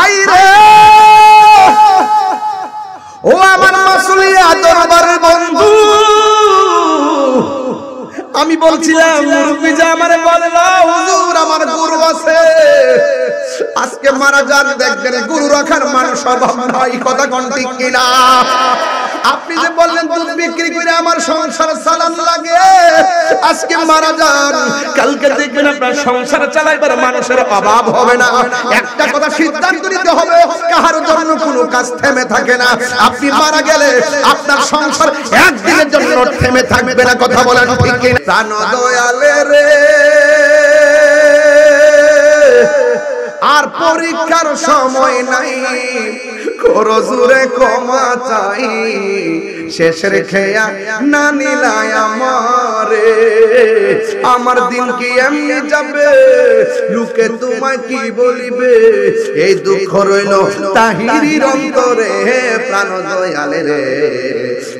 High রে ও আমার মাসুলিয়া দরবারের বন্ধু, আমি বলছিলাম মুরব্বি যে আমারে বলল হুজুর আমার গরু আছে, আজকে মারা যান দেখবেন গরু রাখার মানুষ অভাব নাই, কথা কোন ঠিক কিনা? আপনি যে বললেন দুধ বিক্রি করে আমার সংসার চালান লাগে, আজকে মারা যান কালকে দেখবেন আপনার সংসার চালাইবার মানুষের অভাব হবে না। একটা কথা সিদ্ধান্ত নিতে হবে, কাহার জন্য কোনো কাজ থেমে থাকে না। আপনি মারা গেলে আপনার সংসার একদিনের জন্য থেমে থাকবে না, কথা বলেন ঠিক কিনা? প্রাণ দয়ালে রে আর পরীক্ষার সময় নাই, করো জুরে ক্ষমা চাই, শেষের খেয়া না নিলাই আমারে, আমার দিন কি এমনি যাবে, লোকে তোমায় কি বলিবে, এই দুঃখ রইল তাহিরির অন্তরে, প্রাণ দয়ালে রে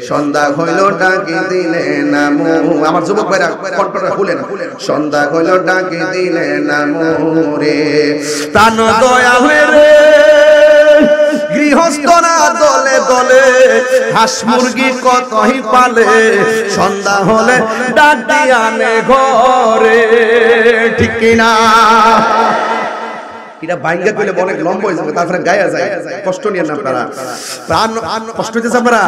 সন্ধ্যা হইল ডাকি দিলে না মোরে, আমার যুবক ভাইরা কণ্ঠটা খুলে না, সন্ধ্যা হইল ডাকি দিলে না মোরে, প্রাণ দয়ালে রে গৃহস্থরা দলে দলে হাঁস মুরগি কতই পালে, সন্ধ্যা হলে ডাক দিয়ে আনে ঘরে, ঠিক কিনা? এটা বাইঙ্গা কইলে অনেক লম্বা হয়ে যাবে, তারপরে গায়া যায়, কষ্ট নিয়ে না আপনারা, প্রাণ কষ্ট হইতেছে আপনারা।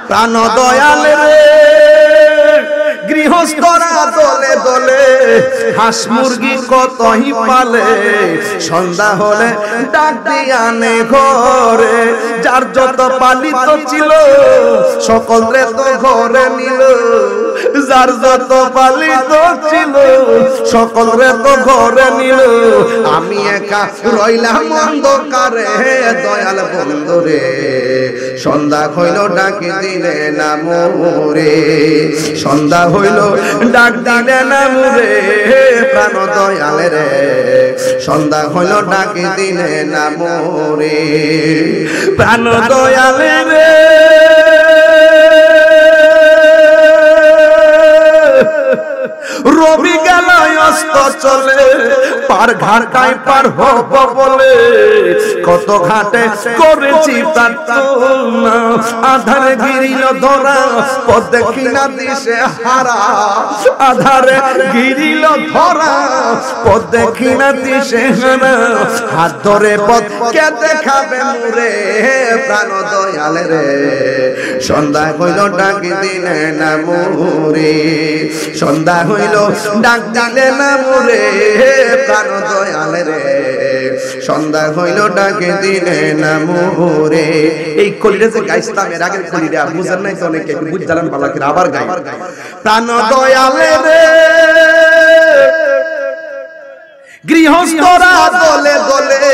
প্রাণ দয়ালে রে গৃহস্থরা দলে দলে হাঁস মুরগি কতই পালে, সন্ধ্যা হলে ডাক দিয়ে আনে ঘরে, যার যত পালিত ছিল সকলে তো ঘরে নিল, যার যত পালিত ছিল সকলে তো ঘরে নিল, আমি একা রইলাম অন্ধকারে, দয়াল বন্ধু রে সন্ধ্যা হইল ডাকি দিলে না মোরে, সন্ধ্যা হইল ডাক দিলে না মোরে, প্রাণ দয়ালে রে সন্ধ্যা হইল ডাকি দিলে না মোরে, প্রাণ দয়ালে রে রবি গেল অস্ত চলে, পার ঘাটায় পার হব বলে, কত ঘাটে করেছি প্রার্থনা, আধারে গিরিল ধরা পথ দেখি না দিশে হারা, আধারে গিরিল ধরা পথ দেখি না দিশে হারা, হাত ধরে পথ কে দেখাবে মোরে, প্রাণ দয়ালে রে সন্ধ্যা হইল ডাকি দিলে না মোরে, সন্ধ্যা হইল ডাক দিলে না মোরে, প্রাণ দয়ালে রে সন্ধ্যা হইল ডাকে দিলে না মোরে। এই কলিটা যে গাইছিলাম এর আগের কলিটা বুঝেন নাই তো অনেকে, একটু বুঝ জানান পালা করে আবার গাই। প্রাণ দয়ালে রে গৃহস্থরা দলে দলে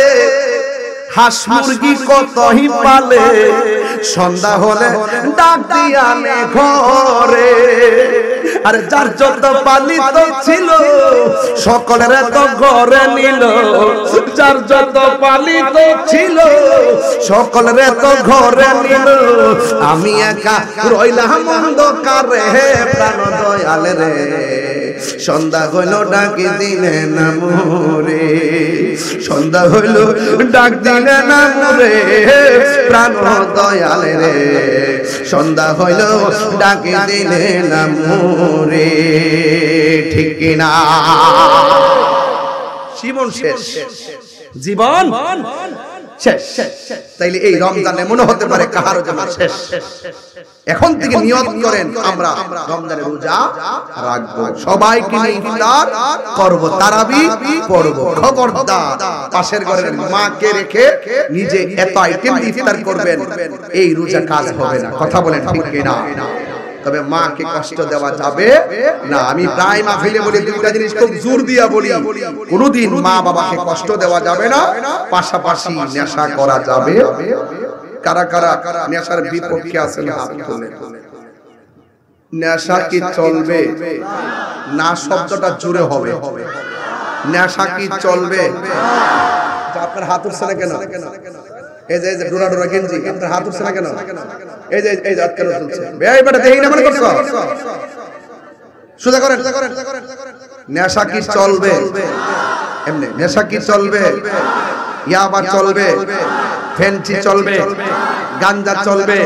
হাঁস মুরগি কতই পালে, সন্ধ্যা হলে ডাক দিয়ে আনে ঘরে, আরে যার যত পালিত ছিল সকলের তো ঘরে নিল, যার যত পালিত ছিল সকলের তো ঘরে নিল, আমি একা রইলাম অন্ধকারে, প্রাণ দয়ালে রে সন্ধ্যা হইল ডাকি দিলে না মোরে, সন্ধ্যা হইল ডাক দিলে না মোরে, প্রাণ দয়ালে রে সন্ধ্যা হইল ডাকি দিলে না মোরে, ঠিক কিনা? জীবন শেষ, জীবন শেষ, তাইলে এই রমজানে মনে হতে পারে কাহারও যেন শেষ। এখন থেকে নিয়ত করেন আমরা রমজানের রোজা রাখবো, সবাইকে নিয়ে ইফতার করব, তারাবি পড়ব, খবরদার পাশের ঘরের মাকে রেখে নিজে এত আইটেম দিয়ে ইফতার করবেন, এই রোজা কাজ হবে না, কথা বলেন ঠিক কিনা? তবে মাকে কষ্ট দেওয়া যাবে না। আমি প্রায় মাহফিলে বলি দুইটা জিনিস খুব জোর দিয়া বলি, কোনোদিন মা বাবাকে কষ্ট দেওয়া যাবে না, পাশাপাশি নেশা করা যাবে। কারা কারা নেশার বিপক্ষে আছেন হাত তোলেন। নেশা কি চলবে না? শব্দটা জোরে হবে। নেশা কি চলবে? আপনার হাত উঠছে না কেন? এই যে ডোরা ডোরা গেঞ্জি, আপনার হাত উঠছে না কেন? এই যে হাত কেন চলছে? এই বেটা দেখি না মনে করছো? সোজা করেন। নেশা কি চলবে? এমনি নেশা কি চলবে? ইয়াবা চলবে, ফেন্সি চলবে, গাঞ্জা চলবে,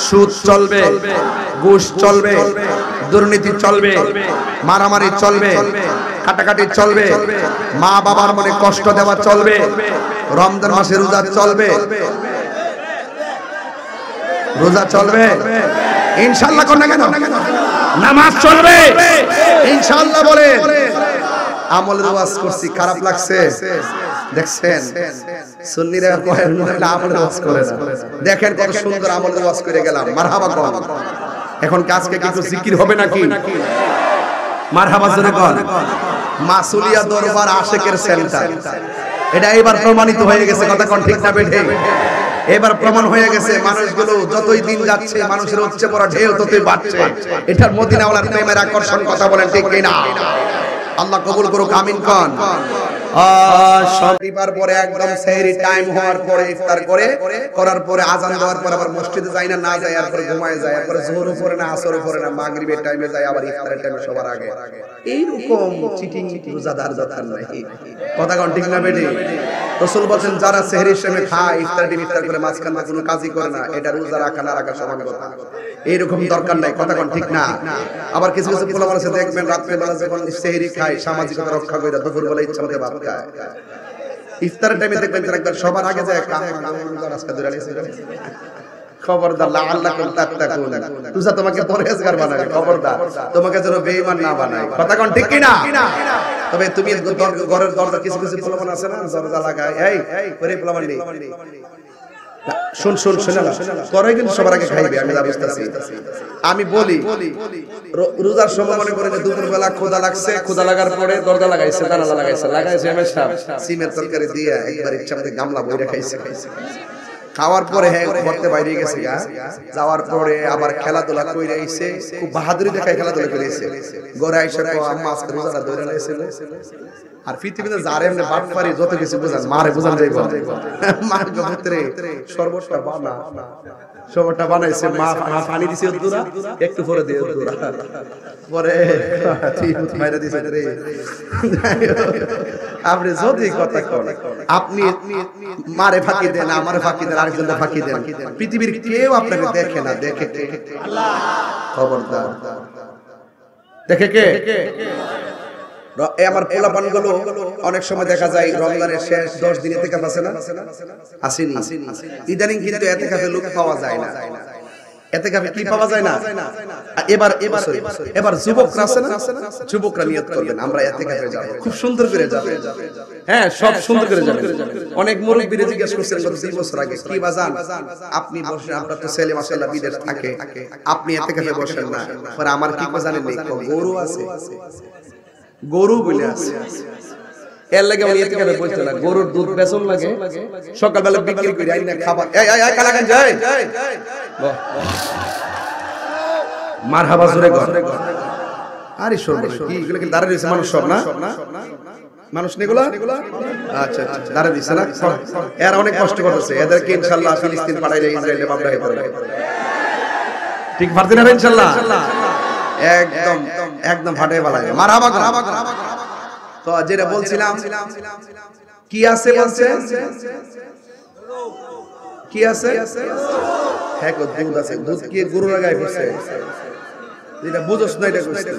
সুদ চলবে, ঘুষ চলবে, দুর্নীতি চলবে, মারামারি চলবে, কাটাকাটি চলবে, মা বাবার মনে কষ্ট দেওয়া চলবে, রমজান মাসে রোজা চলবে, রোজা চলবে ইনশাআল্লাহ। কোন না কেন নামাজ চলবে ইনশাআল্লাহ বলে। আমলের ওয়াজ করছি, খারাপ লাগছে দেখছেন? সুন্নিরা কয় না আমলের ওয়াজ করে না। দেখেন কত সুন্দর আমলের ওয়াজ করে গেলাম, মারহাবা কোন। এখন কাজকে কিছু জিকির হবে নাকি? মারহাবা জোরে কোন। মাসুলিয়া দরবার আশিকের সেন্টার, এটা এবার প্রমাণিত হয়ে গেছে। কথা কোন ঠিক না বেঠে? এবার প্রমাণ হয়ে গেছে মানুষগুলো যতই দিন যাচ্ছে মানুষের উচ্চে পড়া ঢেউ ততই বাড়ছে। এটার মদিনাওয়ালার প্রেমের আকর্ষণ। কথা বলেন ঠিক কিনা? আল্লাহ কবুল করুক, আমিন কোন। শনিবার পরে একদম সেহরি টাইম হওয়ার পরে ইফতার করে করার পরে আজান দেওয়ার পর আবার মসজিদে যায় না, না যায় আর পরে ঘুমায় যায়, আর পরে যোহর পরে না, আসর পরে না, মাগরিবের টাইমে যায়, আবার ইফতারের টাইমে সবার আগে। এইরকম চিটিং রোজাদার দরকার নাই। কথা কোন ঠিক না বেটি? রাসূল বলেন যারা সেহরির সময় খায়, ইফতার করে মাঝখানে কোনো কাজই করে না, এটা রোজা রাখা না রাখা সমান কথা। এইরকম দরকার নাই। কথা কোন ঠিক না? আবার কিছু কিছু পোলা মানুষ দেখবেন রাত্রে বেলা যখন সেহরি খায় সামাজিকতা রক্ষা করে দুপুর বেলা ইচ্ছা মতো ভাত খায়, ইফতারের টাইমে দেখবেন একবার সবার আগে যায় আজকে ধরে আইছে। খবরদার, লাআল্লাকুম তাত্তাকুন, তুজা তোমাকে পরহেজগার বানাবে, খবরদার তোমাকে যেন বেঈমান না বানায়। কথা কোন ঠিক কি না? তবে তুমি ঘরের দরজা কিছু কিছু পোলাপান আছে না, দরজা লাগায়, এই করে পোলাপান নেই, শুন শুন শুনে না করে, কিন্তু সবার আগে খাইবে। আমি যা বুঝতেছি, আমি বলি রোজার সময় মনে করেন দুপুর বেলা ক্ষুধা লাগছে, ক্ষুধা লাগার পরে দরজা লাগাইছে, জানালা লাগাইছে এমএ সাহেব সিমের তরকারি দিয়ে একবার ইচ্ছা মতো গামলা বইরা খাইছে। খাওয়ার পরে হ্যাঁ ঘরতে বাইরে গেছে, যাওয়ার পরে আবার খেলাধুলা কইরা আইছে, খুব বাহাদুরি দেখায় খেলাধুলা করে আইছে। ঘরে আইসা কো আম্মা আজকে রোজাটা ধরে লাইছে। আর পৃথিবীতে যারে এমনি বাট পারি যত কিছু বুঝান, মারে বুঝান যাইব। মার ভিতরে সর্বটা বানা, সবটা বানাইছে, মা পানি দিছে দুরা, একটু পরে দিয়ে দুরা, পরে ঠিক মাইরা দিছে রে। আপনি যদি কথা করেন, আপনি মারে ফাঁকি দেন, আমারে ফাঁকি দেন, আরেকজনকে ফাঁকি দেন, পৃথিবীর কেউ আপনাকে দেখে না। দেখে আল্লাহ, খবরদার। দেখে কে? আমার পোলাপান গুলো অনেক সময় দেখা যায় রমজানের শেষ 10 দিন ইতিকাফ আছে না, আসেনি। ইদানিং কিন্তু ইতিকাফে লোক পাওয়া যায় না। ইতিকাফে কি পাওয়া যায় না? এবার যুবকরা আছে না, যুবকরা নিয়ত করবেন আমরা ইতিকাফে যাব, খুব সুন্দর করে যাবে। হ্যাঁ, সব সুন্দর করে যাবে। অনেক মুরব্বিরে জিজ্ঞেস করছেন গত 2 বছর আগে, কি বাজান আপনি বসেন, আপনার তো ছেলে মাশাআল্লাহ বিদেশ থাকে, আপনি ইতিকাফে বসেন না? পরে আমার কি জানেন নেই, গরু আছে, গরু বলে আছে, এর লাগে আমি ইতিকাফে বসতে না। গরুর দুধ বেচন লাগে, সকালবেলা বিক্রি করে আইনা খাবার। এই কালাকান যায়, মারহাবা জোরে কর। আরে শোন কি এগুলো কি দাঁড়িয়ে দিয়েছে মানুষ সব না? মানুষ নেগুলা? আচ্ছা আচ্ছা, দাঁড়িয়ে দিয়েছে না? এরা অনেক কষ্ট করতেছে, এদেরকে ইনশাআল্লাহ ফিলিস্তিন পাঠাইলে ইসরায়েলে বাবরা হয়ে পড়বে। ঠিক পারতেন না ইনশাআল্লাহ? একদম একদম ফাটে বালায় মারহাবা। তো যেটা বলছিলাম, কি আছে বলছে? কি আছে? হ্যাঁ, দুধ আছে। দুধ কি গরু লাগায় বসে? যেটা বুঝছ না এটা কইছে।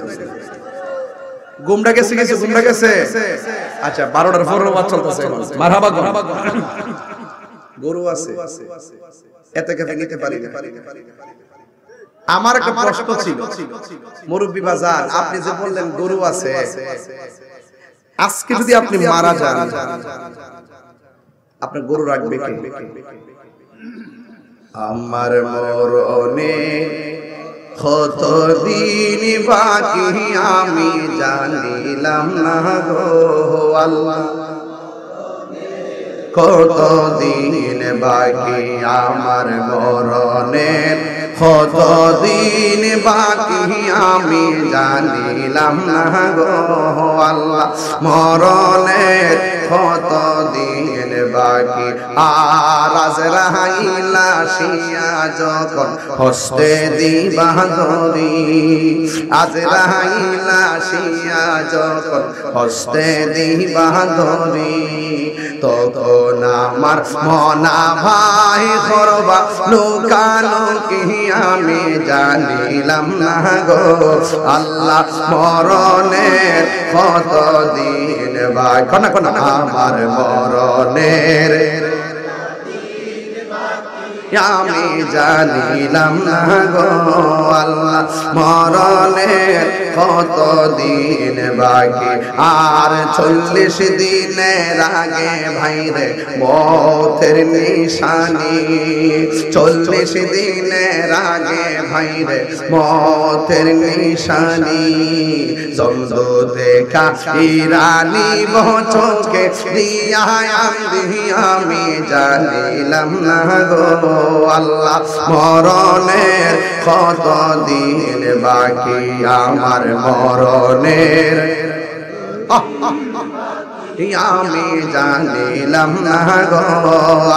গুমড়া গেছে, কিছু গুমড়া গেছে। আচ্ছা, 12টার পর বাদ চলতেছে। মারহাবা। গরু আছে, এতে কে নিতে পারি না। আমার একটা প্রশ্ন ছিল, মুরব্বি বাজার, আপনি যে বললেন গরু আছে, আজকে যদি আপনি মারা যান, আপনার গরু রাখবে কে? আমার মরণে কতদিন বাকি আমি জানিলাম না গো আল্লাহ, কতদিন বাকি আমার মরণে, কতদিন বাকি আমি জানিলাম না গো আল্লাহ, মরণের কতদিন বাকি। আর আজরাইল আসিয়া যখন হস্তে দিবা ধরি, আজরাইল আসিয়া যখন হস্তে দিবা ধরি, তখন আমার মনা ভাই করবা লুকালুকি আমি জানিলাম না গো আল্লাহ মরণের কতদিন বাকি কোনা কোনা আমার মরণের আমি জানিলাম না গো আল্লাহ মরণের কতদিন বাকি আর 40 দিনের আগে ভাইরে মৌতের নিশানি 40 দিনের আগে ভাইরে মৌতের নিশানি জমজো দেখা ইরানি বচকে দিয়া আমি জানিলাম না গো আল্লাহ মরণের কতদিন বাকি আমার মরণের আমি জানিলাম না গো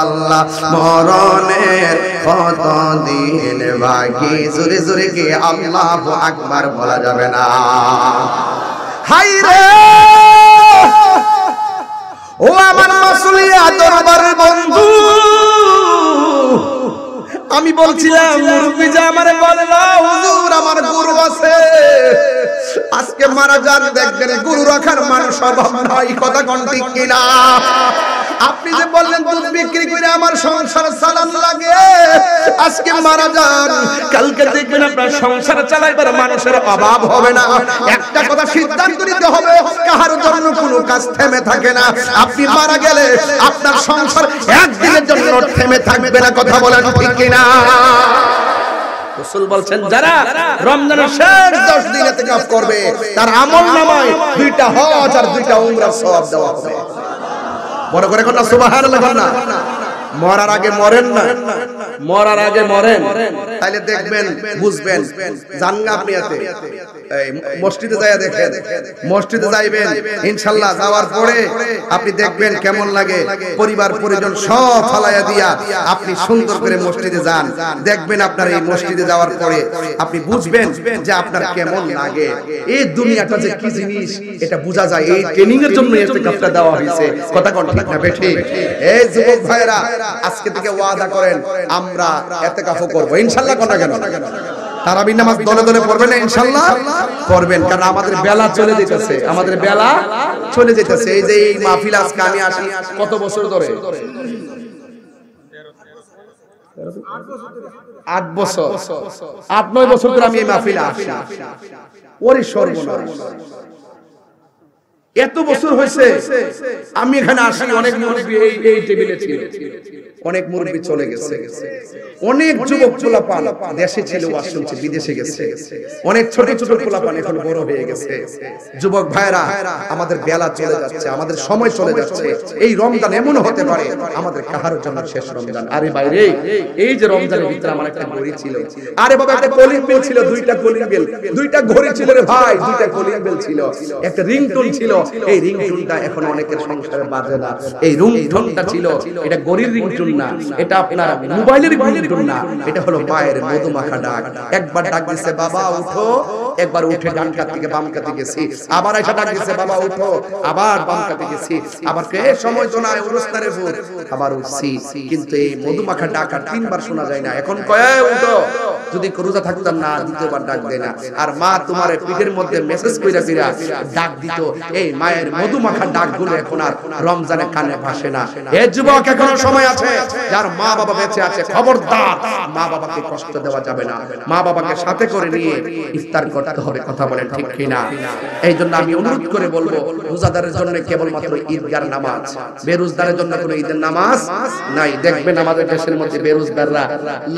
আল্লাহ মরণের কতদিন বাকি জোরে জোরে কি আল্লাহু আকবার বলা যাবে না হাই রে ও আমার মাসুলিয়া দরবারের বন্ধু আমি বলছিলাম মুরব্বি যে আমারে বলে না হুজুর আমার গরু আছে আজকে মারা যান দেখবেন গরু রাখার মানুষ অভাব নাই কথা কোন ঠিক কিনা আপনি যে বললেন দুধ বিক্রি করে আমার সংসার চালান লাগে আজকে মারা যান কালকে দেখবেন আপনার সংসার চালাইবার মানুষের অভাব হবে না একটা কথা সিদ্ধান্ত নিতে হবে কাহার জন্য কোনো কাজ থেমে থাকে না আপনি মারা গেলে আপনার সংসার একদিনের জন্য থেমে থাকবে না কথা বলেন ঠিক কিনা রাসূল বলছেন যারা রমজানের শেষ 10 দিন ইতিকাফ করবে তার আমলনামায় 2টা হজ আর 2টা উমরার সওয়াব দেওয়া হবে বড় করে কোন সুবহানাল্লাহ না মরার আগে মরেন না মরার আগে মরেন তাইলে দেখবেন বুঝবেন জানগা আপনি এতে এই মসজিদে যায় দেখেন মসজিদে যাইবেন ইনশাআল্লাহ যাওয়ার পরে আপনি দেখবেন কেমন লাগে পরিবার পরিজন সব ফালায়া দিয়া আপনি সুন্দর করে মসজিদে যান দেখবেন আপনার এই মসজিদে যাওয়ার পরে আপনি বুঝবেন যে আপনার কেমন লাগে এই দুনিয়াটা যে কি জিনিস এটা বোঝা যায় এই ট্রেনিং এর জন্য ইতিকাফটা দেওয়া হয়েছে কথা কোন ঠিক না ঠিক এই যুবক ভাইরা আজকে থেকে ওয়াদা করেন আমরা ইতিকাফ করব ইনশাআল্লাহ কোন কেন তারাবি নামাজ দলে দলে পড়বেন না ইনশাআল্লাহ পড়বেন কারণ আমাদের বেলা চলে যাচ্ছে আমাদের বেলা চলে যাচ্ছে এই যে এই মাহফিল আজকে আমি আসি কত বছর ধরে 8 বছর 8-9 বছর ধরে আমি এই মাহফিলে আসি ওরে সর্বনাশ এত বছর হয়েছে আমি এখানে আসি অনেক মুরব্বি এই টেবিলে ছিল অনেক মুরব্বি চলে গেছে অনেক যুবক পোলাপান দেশে ছিল ওয়াজ শুনছে বিদেশে গেছে অনেক ছোট ছোট পোলাপান এখন বড় হয়ে গেছে যুবক ভাইরা আমাদের বেলা চলে যাচ্ছে আমাদের সময় চলে যাচ্ছে এই রমজান এমন হতে পারে আমাদের কাহার জন্য শেষ রমজান আরে বাইরে এই যে রমজানের ভিতরে আমার একটা ঘড়ি ছিল আরে বাবা একটা কলিং বেল ছিল 2টা কলিং বেল 2টা ঘড়ি ছিল রে ভাই 2টা কলিং বেল ছিল একটা রিংটোন ছিল এই রিংটোনটা এখন অনেকের সংসারে বাজে না এই রিংটোনটা ছিল এটা গরির রিংটোন না এটা আপনার মোবাইলের রিংটোন না এটা হলো মায়ের মধুমাখা ডাক একবার ডাক দিছে বাবা উঠো একবার উঠে ডান কাত থেকে বাম কাতে গেছি আবার এসে ডাক দিছে বাবা উঠো আবার বাম কাতে গেছি আবার কে সময় তো নাই উরস্তারে ভোর আবার উঠছি কিন্তু এই মধুমাখা ডাক আর 3বার শোনা যায় না এখন কয় উঠো যদি রোজা থাকতাম না দ্বিতীয়বার ডাক দেয় না আর মা তোমারে পিঠের মধ্যে মেসেজ কইরা কইরা ডাক দিত এই মায়ের মধুমাখা ডাকগুলো এখন আর রমজানে কানে ভাসে না হে যুবক এখনো সময় আছে যার মা বাবা বেঁচে আছে খবরদার মা বাবাকে কষ্ট দেওয়া যাবে না মা বাবাকে সাথে করে নিয়ে ইফতার করতে হবে কথা বলেন ঠিক কিনা এইজন্য আমি অনুরোধ করে বলবো রোজাদারের জন্য কেবলমাত্র ঈদগার নামাজ বেরোজদারের জন্য কোনো ঈদের নামাজ নাই দেখবেন আমাদের দেশের মধ্যে বেরোজদাররা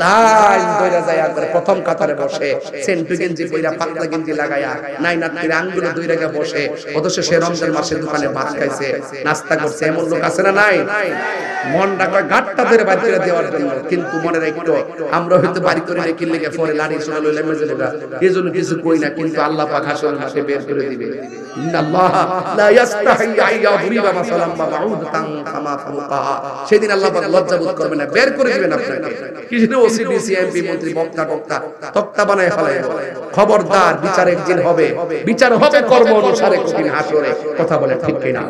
লাইন ধরে যায় একবার প্রথম কাতারে বসে সেন্টু গেঞ্জি পয়রা পাতলা গেঞ্জি লাগায়া নাই নাতির আঙ্গুলে দুই রেখা বসে অথচ সে রমজান মাসে দোকানে ভাত খাইছে নাস্তা করছে এমন লোক আছে না নাই মনটা কয় গাটটা ধরে বাড়ি করে দেওয়ার জন্য কিন্তু মনে রাখতো আমরা হয়তো বাড়ি করে রেখে লেগে পরে লাড়ি শোনা লইলে মেজে লেগা এজন্য কিছু কই না কিন্তু আল্লাহ পাক হাসর মাসে বের করে দিবে ইন্নাল্লাহ লা ইস্তাহি আইয়া বুরিবা মাসালাম বাউদাতান কামা ফাওকা সেদিন আল্লাহ পাক লজ্জা বোধ করবে না বের করে দিবেন আপনাকে কিছু ওসিডিসি এমপি মন্ত্রী বক্তা তক্তা বানায় ফেলায় খবরদার বিচার একদিন হবে বিচার হবে কর্ম অনুসারে কঠিন হাসরে কথা বলে ঠিক কিনা?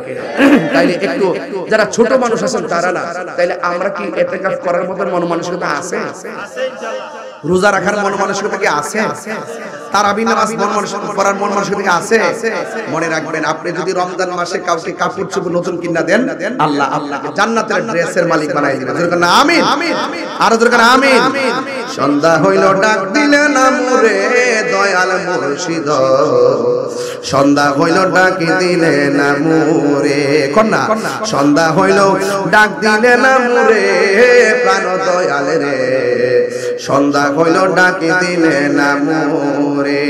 তাইলে একটু যারা ছোট মানুষ আছেন তারা না, তাইলে আমরা কি ইতিকাফ করার মতো মন মানসিকতা আছে? রোজা রাখার মন মানসিকতা কি আছে? তারাবি নামাজ মন মানসিকতা পড়ার মন মানসিকতা কি আছে? মনে রাখবেন, আপনি যদি রমজান মাসে কাউকে কাপড় চোপড় নতুন কিনা দেন, আল্লাহ আপনাকে জান্নাতের ড্রেসের মালিক বানাই দিবেন। জোরে বলেন আমিন। আর জোরে বলেন আমিন। সন্ধ্যা হইল ডাক দিলে না মুরে দয়াল মুর্শিদ, সন্ধ্যা হইল ডাক দিলে না মুরে, কন্যা সন্ধ্যা হইল ডাক দিলে না মুরে প্রাণ দয়াল রে, সন্ধ্যা হইল ডাক দিলে না মুরে।